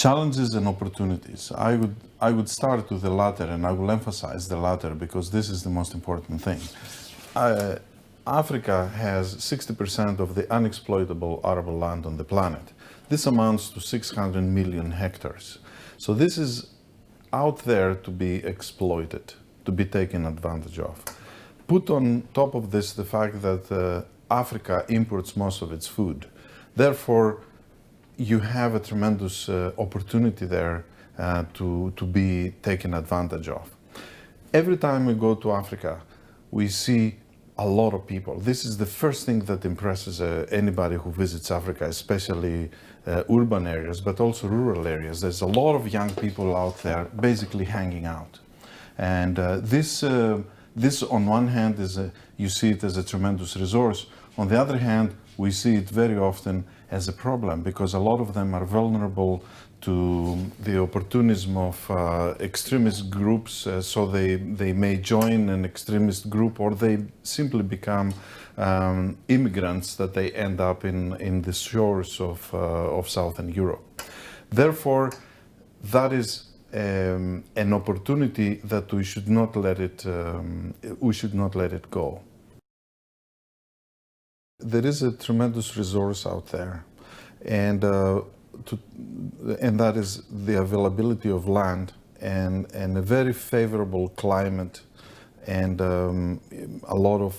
Challenges and opportunities. I would start with the latter, and I will emphasize the latter because this is the most important thing. Africa has 60% of the unexploitable arable land on the planet. This amounts to 600 million hectares. So this is out there to be exploited, to be taken advantage of. Put on top of this the fact that Africa imports most of its food. Therefore, you have a tremendous opportunity there to be taken advantage of. Every time we go to Africa, we see a lot of people. This is the first thing that impresses anybody who visits Africa, especially urban areas, but also rural areas. There's a lot of young people out there basically hanging out. And this on one hand, you see it as a tremendous resource. On the other hand, we see it very often as a problem because a lot of them are vulnerable to the opportunism of extremist groups, so they may join an extremist group or they simply become immigrants that they end up in the shores of Southern Europe. Therefore, that is an opportunity that we should not let it go. There is a tremendous resource out there, and that is the availability of land and a very favorable climate and a lot of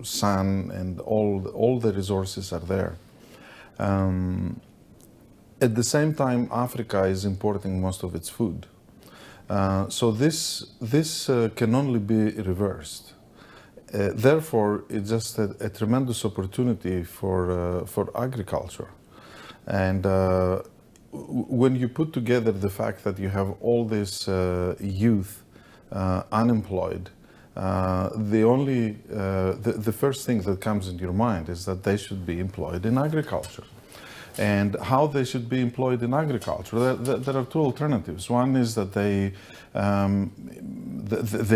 sun, and all the resources are there. At the same time, Africa is importing most of its food, so this can only be reversed. Therefore, it's just a tremendous opportunity for agriculture. And when you put together the fact that you have all this youth unemployed, the first thing that comes into your mind is that they should be employed in agriculture. And how they should be employed in agriculture, there are two alternatives. One is that they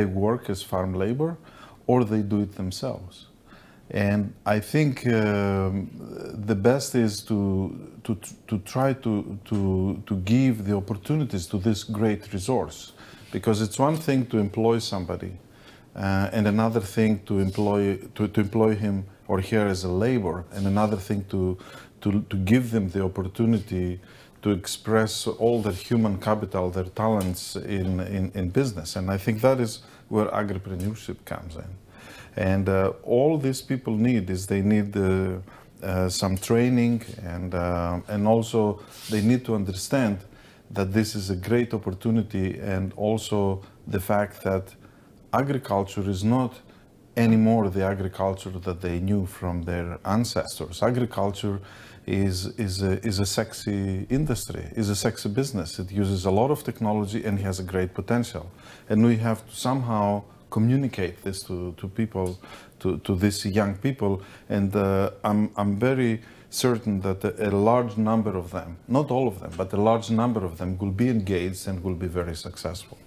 work as farm labor, or they do it themselves. And I think the best is to try to give the opportunities to this great resource, because it's one thing to employ somebody and another thing to employ him or her as a labor, and another thing to give them the opportunity to express all their human capital, their talents in business. And I think that is where agripreneurship comes in. And all these people need is they need some training, and also they need to understand that this is a great opportunity, and also the fact that agriculture is not anymore the agriculture that they knew from their ancestors. Agriculture is a sexy industry, is a sexy business. It uses a lot of technology and has a great potential. And we have to somehow communicate this to people, to these young people. And I'm very certain that a large number of them, not all of them, but a large number of them will be engaged and will be very successful.